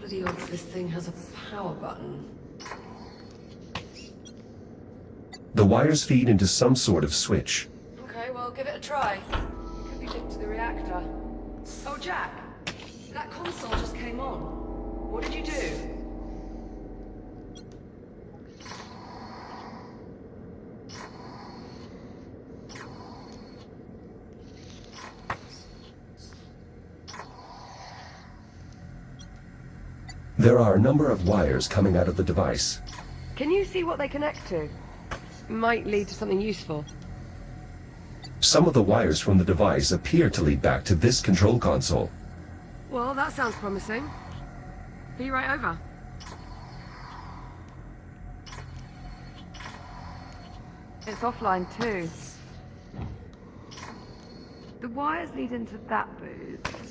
What are the odds this thing has a power button? The wires feed into some sort of switch. Okay, well, give it a try. It could be linked to the reactor. Oh, Jack! That console just came on. What did you do? There are a number of wires coming out of the device. Can you see what they connect to? Might lead to something useful. Some of the wires from the device appear to lead back to this control console. Well, that sounds promising. Be right over. It's offline too. The wires lead into that booth.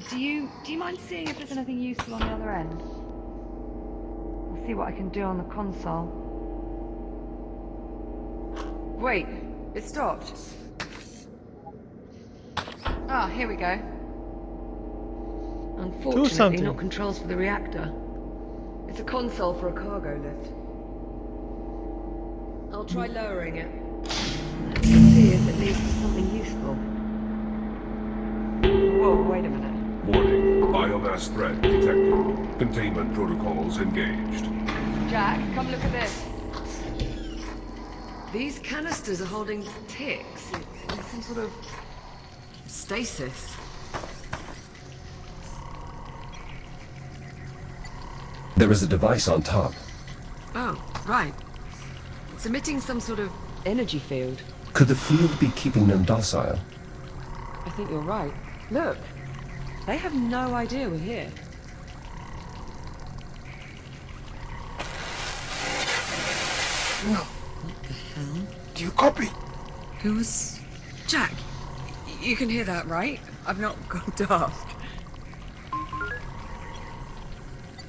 Do you mind seeing if there's anything useful on the other end? I'll see what I can do on the console. Wait, it stopped. Ah, here we go. Unfortunately, not controls for the reactor. It's a console for a cargo lift. I'll try lowering it. Let's see if it leads to something useful. Whoa, wait a minute. Warning, biomass threat detected. Containment protocols engaged. Jack, come look at this. These canisters are holding ticks in some sort of stasis. There is a device on top. Oh, right. It's emitting some sort of energy field. Could the field be keeping them docile? I think you're right. Look, they have no idea we're here. No. What the hell? Do you copy? Who's... Jack, you can hear that, right? I've not gone daft.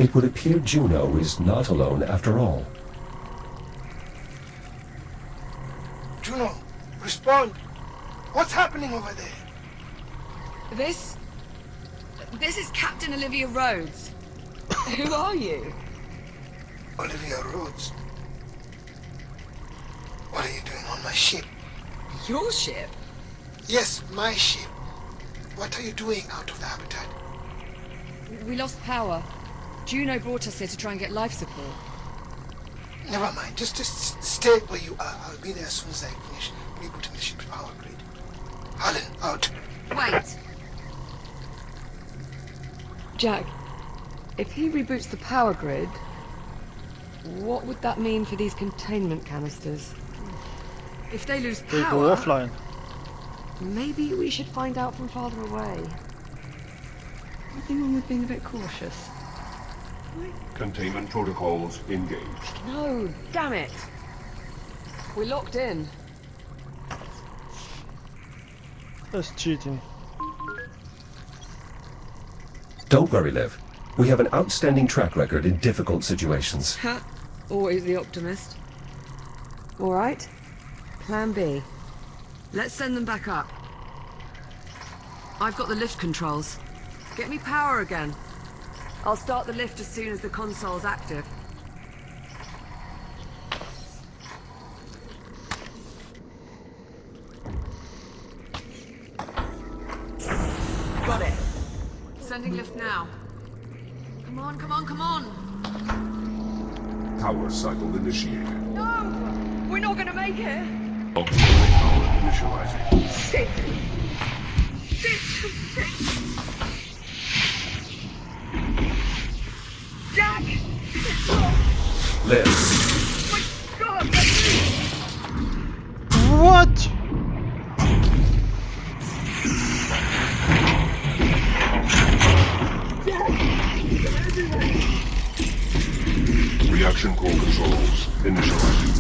It would appear Juno is not alone after all. Juno, respond. What's happening over there? This is Captain Olivia Rhodes. Who are you? Olivia Rhodes. What are you doing on my ship? Your ship? Yes, my ship. What are you doing out of the habitat? We lost power. Juno brought us here to try and get life support. Never mind. Just stay where you are. I'll be there as soon as I finish rebooting the ship's power grid. Harlan, out. Wait. Jack, if he reboots the power grid, what would that mean for these containment canisters? If they lose They power, go offline. maybe we should find out from farther away. Nothing wrong with being a bit cautious. Containment protocols engaged. No, damn it! We're locked in. That's cheating. Don't worry, Liv. We have an outstanding track record in difficult situations. Ha! Always the optimist. Alright. Plan B. Let's send them back up. I've got the lift controls. Get me power again. I'll start the lift as soon as the console's active. Got it. Sending lift now. Come on, come on, come on! Power cycle initiated. No! We're not gonna make it! Auxiliary power initializing. Shit! Shit! Shit! Jack! Liv, My God! What? Reaction core controls initializing.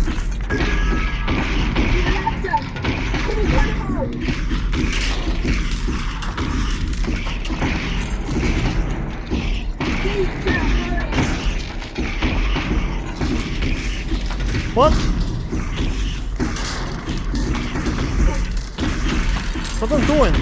What? What am I doing?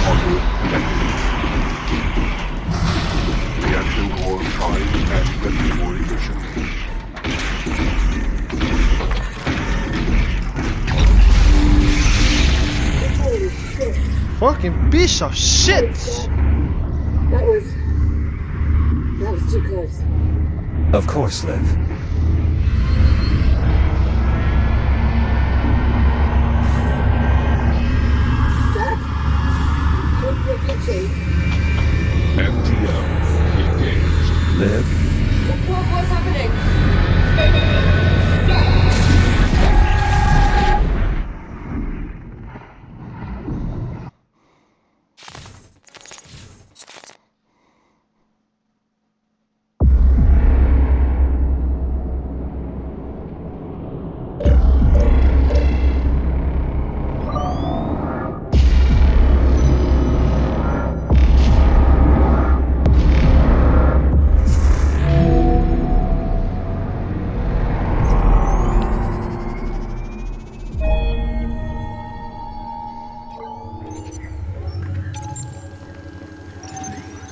Conduit connected. Reaction core primed and ready for ignition. Fucking piece of shit! That was too close. Of course, Liv. FTL engaged. Liv? What's happening?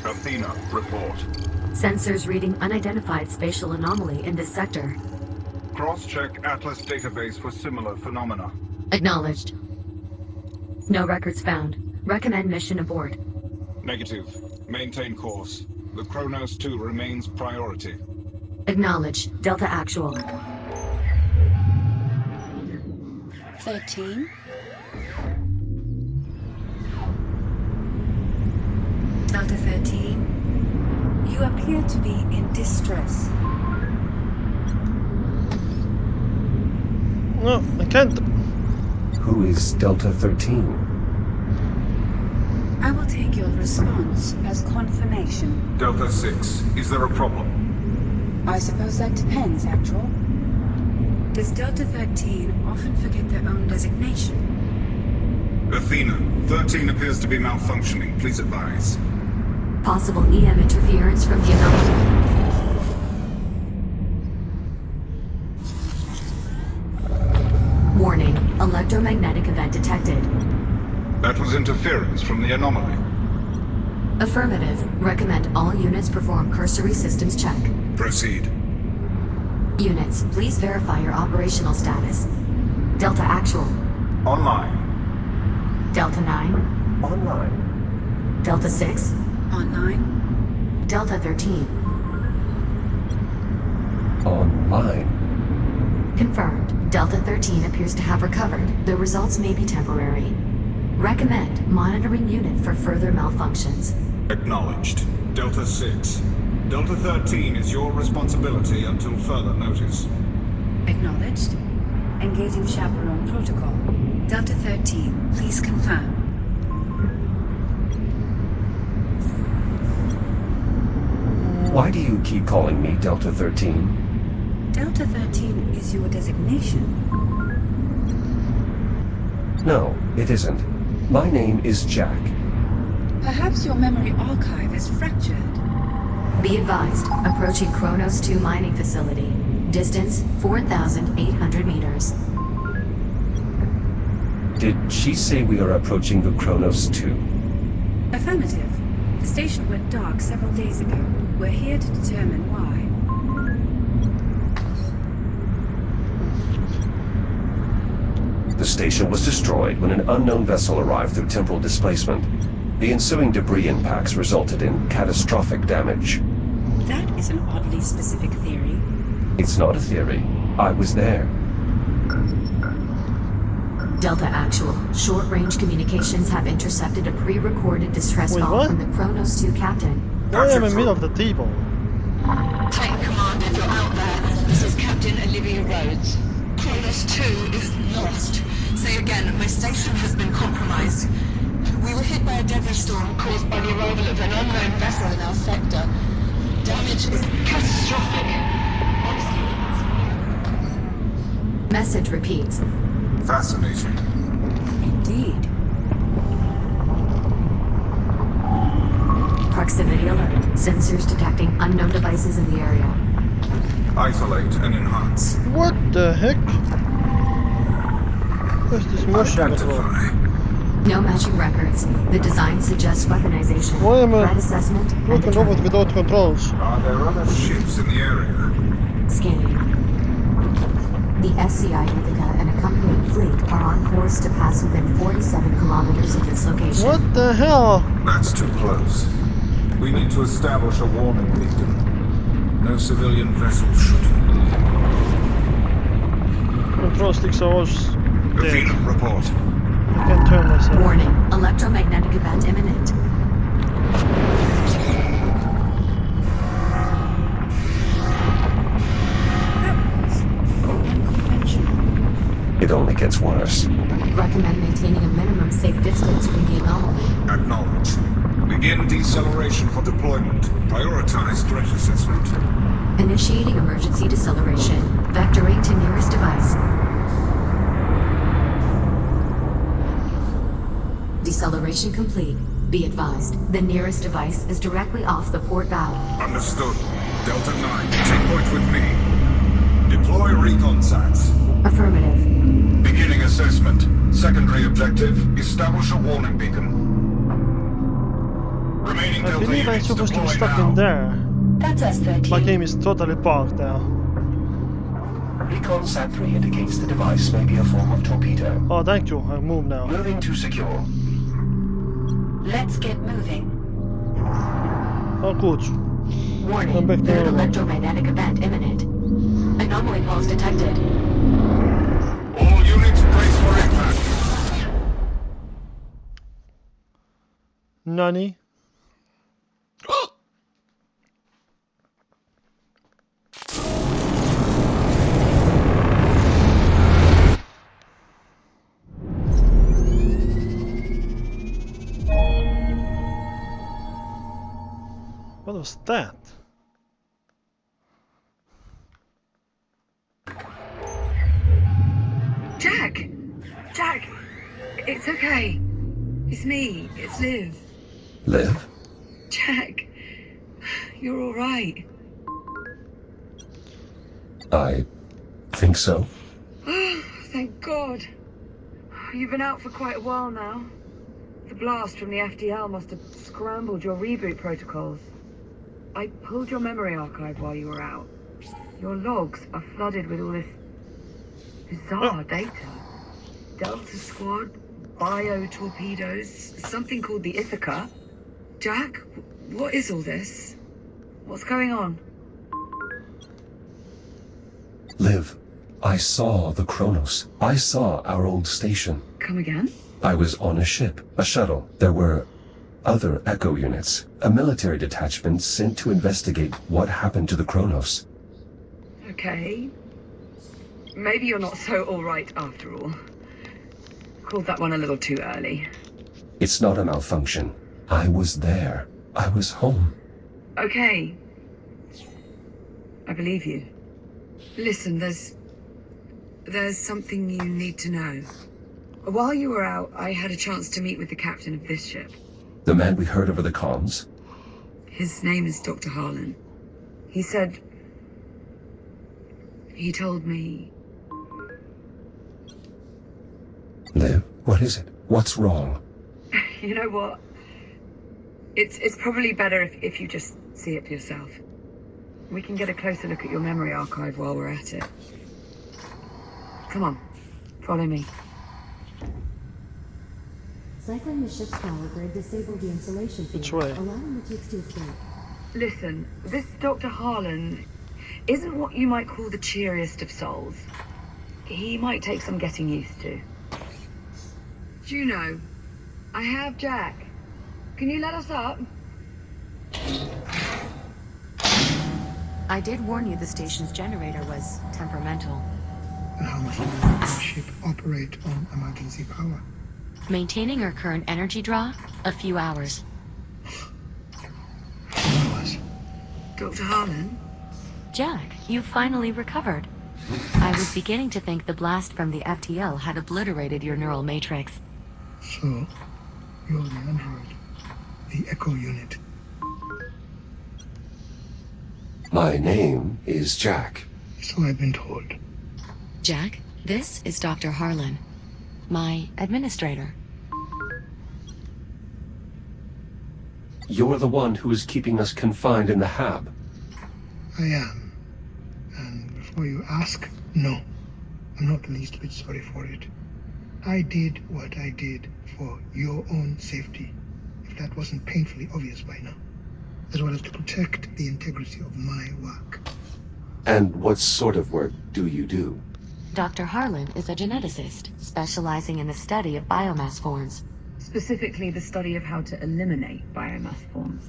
Athena, report. Sensors reading unidentified spatial anomaly in this sector. Cross-check Atlas database for similar phenomena. Acknowledged. No records found. Recommend mission abort. Negative. Maintain course. The KRONOS 2 remains priority. Acknowledged. Delta Actual. 13. Delta 13. You appear to be in distress. No, I can't. Who is Delta 13? I will take your response as confirmation. Delta 6, is there a problem? I suppose that depends, Actual. Does Delta 13 often forget their own designation? Athena, 13 appears to be malfunctioning. Please advise. Possible EM interference from the anomaly. Warning. Electromagnetic event detected. That was interference from the anomaly. Affirmative. Recommend all units perform cursory systems check. Proceed. Units, please verify your operational status. Delta Actual. Online. Delta 9. Online. Delta 6. Online? Delta 13. Online. Confirmed. Delta 13 appears to have recovered. The results may be temporary. Recommend monitoring unit for further malfunctions. Acknowledged. Delta 6. Delta 13 is your responsibility until further notice. Acknowledged. Engaging chaperone protocol. Delta 13, please confirm. Why do you keep calling me Delta 13? Delta 13 is your designation. No, it isn't. My name is Jack. Perhaps your memory archive is fractured. Be advised, approaching KRONOS 2 mining facility. Distance 4,800 meters. Did she say we are approaching the KRONOS 2? Affirmative. The station went dark several days ago. We're here to determine why. The station was destroyed when an unknown vessel arrived through temporal displacement. The ensuing debris impacts resulted in catastrophic damage. That is an oddly specific theory. It's not a theory. I was there. Delta Actual. Short-range communications have intercepted a pre-recorded distress Wait, call what? from the KRONOS 2 captain. I am in the middle of the table. Titan Command, if you're out there, this is Captain Olivia Rhodes. KRONOS 2 is lost. Say again, my station has been compromised. We were hit by a deadly storm caused by the arrival of an unknown vessel in our sector. Damage is catastrophic. Message repeats. Fascinating. Indeed. Proximity alert. Sensors detecting unknown devices in the area. Isolate and enhance. What the heck? Where's this motion control? Identify. No matching records. The design suggests weaponization, Why am I threat assessment, and Looking over deterrent. without controls. Are there other ships in the area? Scanning. The SCI Ithaca and accompanying fleet are on course to pass within 47 kilometers of this location. What the hell? That's too close. We need to establish a warning beacon. No civilian vessel should. Control sticks are all dead. Athena, report. I can't turn myself. Warning. Electromagnetic event imminent. It only gets worse. Recommend maintaining a minimum safe distance from the anomaly. Acknowledge. Begin deceleration for deployment. Prioritize threat assessment. Initiating emergency deceleration. Vectoring to nearest device. Deceleration complete. Be advised, the nearest device is directly off the port bow. Understood. Delta 9, take point with me. Deploy recon sats. Affirmative. Beginning assessment. Secondary objective, establish a warning beacon. Remaining I Delta believe I'm units supposed to be deploy stuck now. in there. That's us 13. My game is totally bugged now. Recon Sat 3 indicates the device may be a form of torpedo. Oh, thank you. I move now. Moving to secure. Let's get moving. Oh, good. Warning. Come back to Third normal. electromagnetic event imminent. Anomaly pulse detected. All units brace for impact. Nani? What was that? Jack! Jack! It's okay. It's me. It's Liv. Liv? Jack, you're all right. I think so. Thank God. You've been out for quite a while now. The blast from the FDL must have scrambled your reboot protocols. I pulled your memory archive while you were out. Your logs are flooded with all this bizarre data. Delta Squad, bio-torpedoes, something called the Ithaca. Jack, what is all this? What's going on? Liv, I saw the KRONOS. I saw our old station. Come again? I was on a ship, a shuttle. There were other Echo units, a military detachment sent to investigate what happened to the KRONOS. Okay. Maybe you're not so alright after all. Called that one a little too early. It's not a malfunction. I was there. I was home. Okay. I believe you. Listen, there's something you need to know. While you were out, I had a chance to meet with the captain of this ship. The man we heard over the comms? His name is Dr. Harlan. He said... He told me... Liv, what is it? What's wrong? You know what? It's probably better if you just see it for yourself. We can get a closer look at your memory archive while we're at it. Come on, follow me. Cycling the ship's power grid disabled the insulation field, Which way? allowing the tubes to escape. Listen, this Dr. Harlan isn't what you might call the cheeriest of souls. He might take some getting used to. Juno, I have Jack. Can you let us up? I did warn you the station's generator was temperamental. And how much longer can the ship operate on emergency power? Maintaining our current energy draw, a few hours. Hours. Dr. Harlan? Jack, you finally recovered. I was beginning to think the blast from the FTL had obliterated your neural matrix. So, you're the android. The Echo unit. My name is Jack. So I've been told. Jack, this is Dr. Harlan. my administrator. You're the one who is keeping us confined in the hab. I am. And before you ask, no. I'm not the least bit sorry for it. I did what I did for your own safety, if that wasn't painfully obvious by now, as well as to protect the integrity of my work. And what sort of work do you do? Dr. Harlan is a geneticist, specializing in the study of biomass forms. Specifically, the study of how to eliminate biomass forms.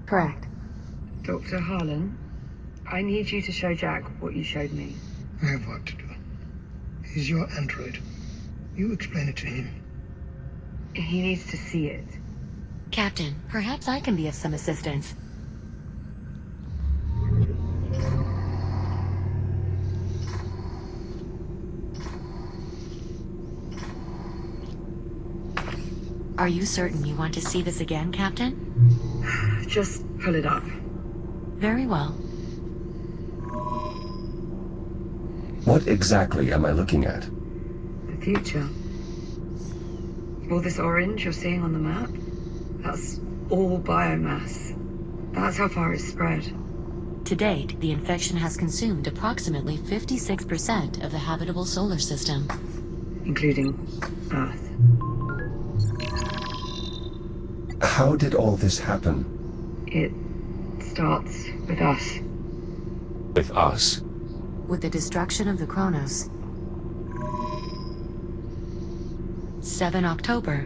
Correct. Dr. Harlan, I need you to show Jack what you showed me. I have work to do. He's your android. You explain it to him. He needs to see it. Captain, perhaps I can be of some assistance. Are you certain you want to see this again, Captain? Just pull it up. Very well. What exactly am I looking at? The future. All this orange you're seeing on the map, that's all biomass. That's how far it's spread. To date, the infection has consumed approximately 56% of the habitable solar system. Including Earth. How did all this happen? It starts with us. With us? With the destruction of the KRONOS. 7 October,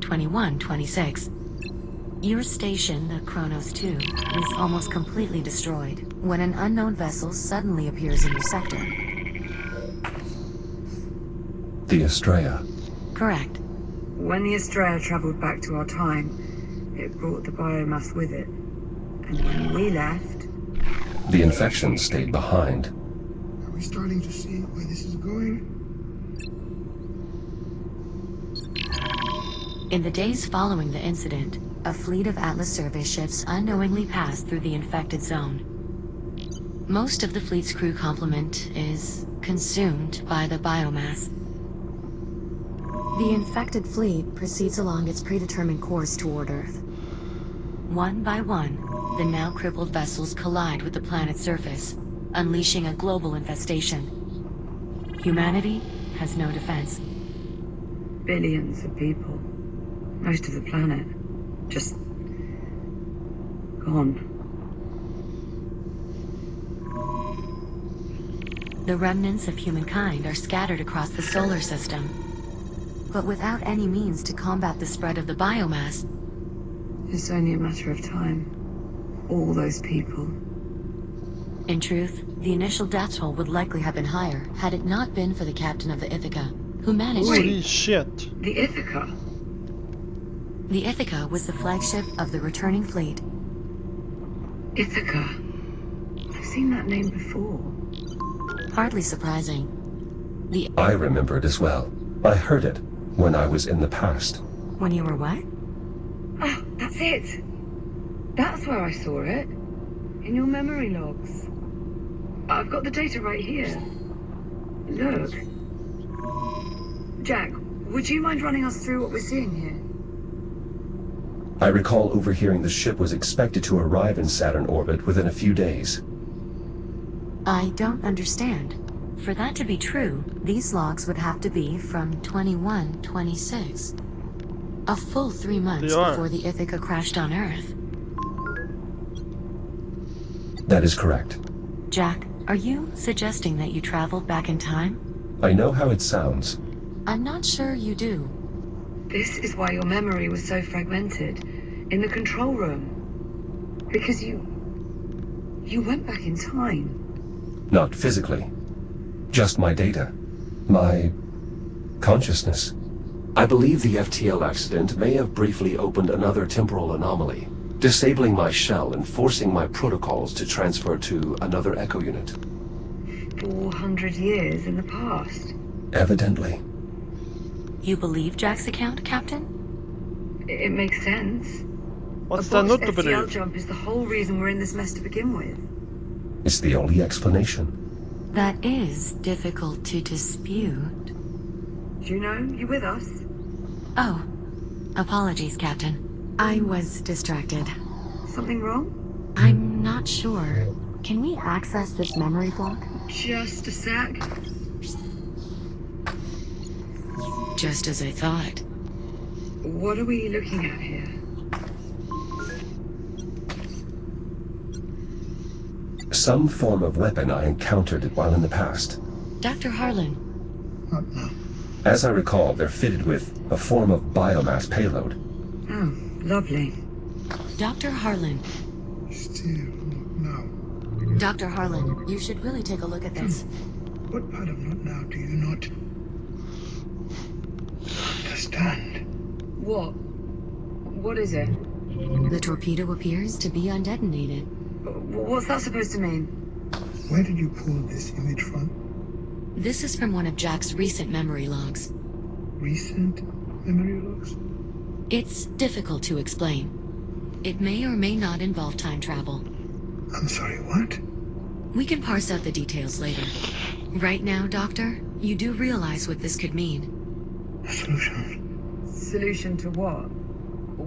2126. Your station, the KRONOS 2, is almost completely destroyed when an unknown vessel suddenly appears in your sector. The Estrella. Correct. When the Estrella traveled back to our time, it brought the biomass with it. And when we left... The infection stayed behind. Are we starting to see where this is going? In the days following the incident, a fleet of Atlas survey ships unknowingly passed through the infected zone. Most of the fleet's crew complement is consumed by the biomass. The infected fleet proceeds along its predetermined course toward Earth. One by one, the now crippled vessels collide with the planet's surface, unleashing a global infestation. Humanity has no defense. Billions of people. Most of the planet. Just... gone. The remnants of humankind are scattered across the solar system. But without any means to combat the spread of the biomass. It's only a matter of time. All those people. In truth, the initial death toll would likely have been higher had it not been for the captain of the Ithaca, who managed Holy shit. The Ithaca? The Ithaca was the flagship of the returning fleet. Ithaca. I've seen that name before. Hardly surprising. I remember it as well. I heard it when I was in the past. When you were what? Ah, that's it! That's where I saw it. In your memory logs. I've got the data right here. Look. Jack, would you mind running us through what we're seeing here? I recall overhearing the ship was expected to arrive in Saturn orbit within a few days. I don't understand. For that to be true, these logs would have to be from 2126. A full 3 months before the Ithaca crashed on Earth. That is correct. Jack, are you suggesting that you traveled back in time? I know how it sounds. I'm not sure you do. This is why your memory was so fragmented. In the control room. Because you went back in time. Not physically. Just my data. My consciousness. I believe the FTL accident may have briefly opened another temporal anomaly, disabling my shell and forcing my protocols to transfer to another echo unit. 400 years in the past. Evidently. You believe Jack's account, Captain? It makes sense. What's A there not botched to FTL believe? jump is the whole reason we're in this mess to begin with. It's the only explanation. That is difficult to dispute. Juno, you with us? Oh, apologies, Captain. I was distracted. Something wrong? I'm not sure. Can we access this memory block? Just a sec. Just as I thought. What are we looking at here? Some form of weapon I encountered while in the past. Dr. Harlan, Not now. As I recall, they're fitted with a form of biomass payload. Oh, lovely. Dr. Harlan, Still not now. Dr. Harlan, you should really take a look at this. What part of not now do you not understand? What? What is it? The torpedo appears to be undetonated. What's that supposed to mean? Where did you pull this image from? This is from one of Jack's recent memory logs. Recent memory logs? It's difficult to explain. It may or may not involve time travel. I'm sorry, what? We can parse out the details later. Right now, Doctor, you do realize what this could mean. A solution. Solution to what?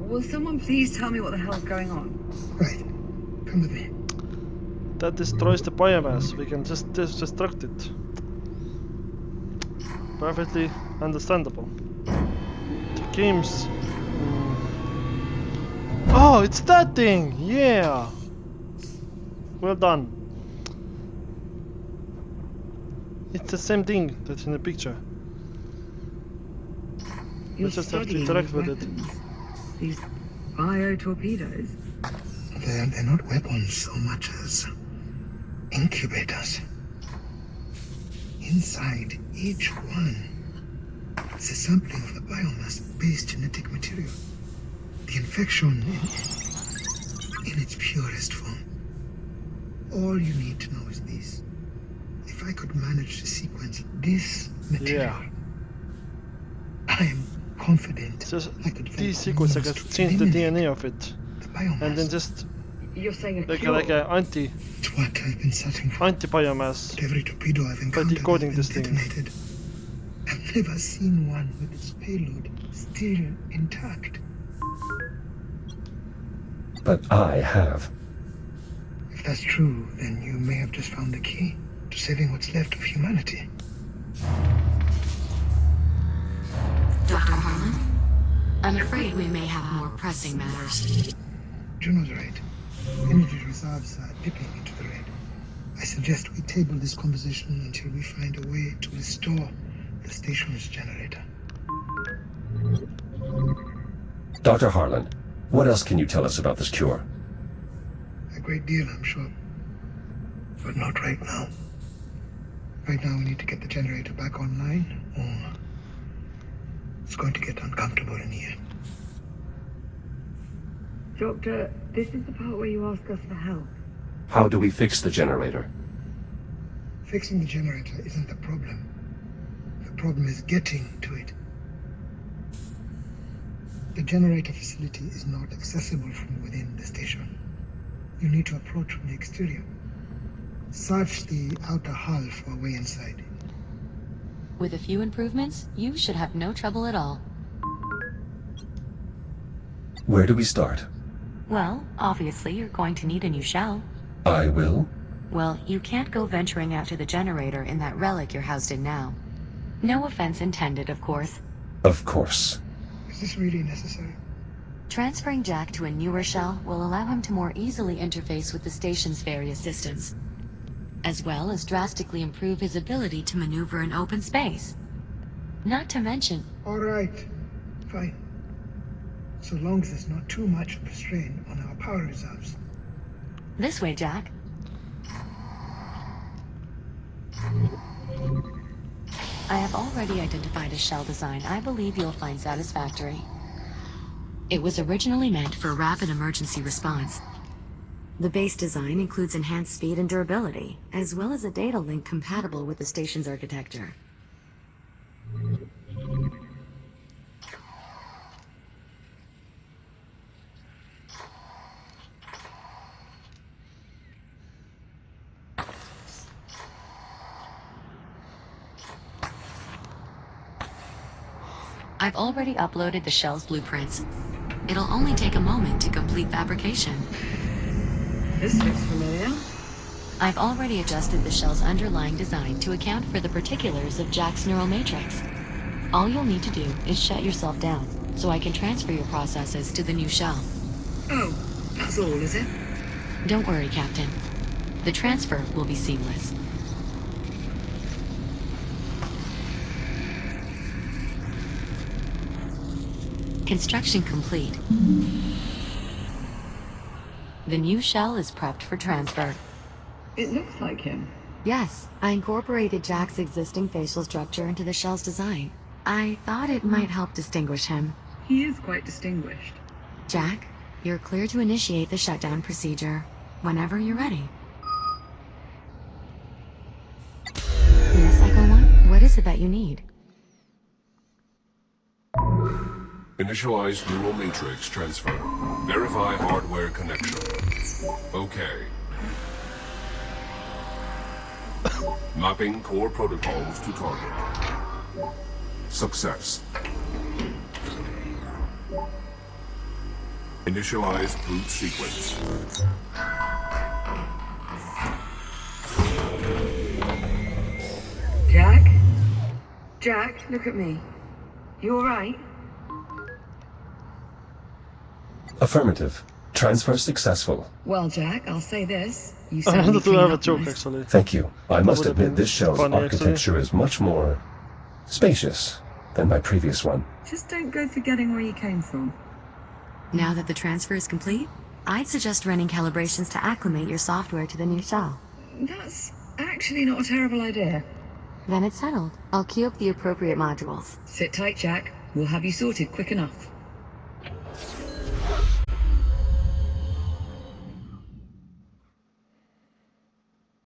Will someone please tell me what the hell's going on? Right. Come with me. That destroys the biomass. We can just destruct it. Perfectly understandable. The games. Oh, it's that thing! Yeah! Well done. It's the same thing that's in the picture. We just have to interact with it. These bio-torpedoes? They're not weapons so much as incubators. Inside each one is a sampling of the biomass-based genetic material. The infection in its purest form. All you need to know is this. If I could manage to sequence this material, I am confident Just I could find these sequence, I means can to change the eliminate DNA of it. the biomass. And then just You're saying a like cure? a anti It's what I've been searching for. biomass. But every torpedo I've encountered has decoding been this thing. detonated. I've never seen one with its payload still intact. But I have. If that's true, then you may have just found the key to saving what's left of humanity. Dr. Harlan? I'm afraid we may have more pressing matters. Juno's right. Energy reserves are dipping into the red. I suggest we table this conversation until we find a way to restore the station's generator. Dr. Harlan, what else can you tell us about this cure? A great deal, I'm sure. But not right now. Right now we need to get the generator back online, or it's going to get uncomfortable in here. Doctor, this is the part where you ask us for help. How do we fix the generator? Fixing the generator isn't the problem. The problem is getting to it. The generator facility is not accessible from within the station. You need to approach from the exterior. Search the outer hull for a way inside. With a few improvements, you should have no trouble at all. Where do we start? Well, obviously you're going to need a new shell. I will. Well, you can't go venturing out to the generator in that relic you're housed in now. No offense intended, of course. Of course. Is this really necessary? Transferring Jack to a newer shell will allow him to more easily interface with the station's various systems, as well as drastically improve his ability to maneuver in open space. Not to mention... All right. Fine. So long as there's not too much of a strain on our power reserves. This way, Jack. I have already identified a shell design I believe you'll find satisfactory. It was originally meant for rapid emergency response. The base design includes enhanced speed and durability, as well as a data link compatible with the station's architecture. I've already uploaded the shell's blueprints. It'll only take a moment to complete fabrication. This looks familiar. I've already adjusted the shell's underlying design to account for the particulars of Jack's neural matrix. All you'll need to do is shut yourself down, so I can transfer your processes to the new shell. Oh, that's all, is it? Don't worry, Captain. The transfer will be seamless. Construction complete. The new shell is prepped for transfer. It looks like him. Yes, I incorporated Jack's existing facial structure into the shell's design. I thought it might help distinguish him. He is quite distinguished. Jack, you're clear to initiate the shutdown procedure whenever you're ready. Yes, Echo One? What is it that you need? Initialize neural matrix transfer. Verify hardware connection. Okay. Mapping core protocols to target. Success. Initialize boot sequence. Jack? Jack, look at me. You alright? Affirmative. Transfer successful. Well, Jack, I'll say this. You I certainly wanted to clean have a up joke nice. actually. Thank you. I must would have admit been this shell's funny, actually. architecture is much more spacious than my previous one. Just don't go forgetting where you came from. Now that the transfer is complete, I'd suggest running calibrations to acclimate your software to the new shell. That's actually not a terrible idea. Then it's settled. I'll queue up the appropriate modules. Sit tight, Jack. We'll have you sorted quick enough.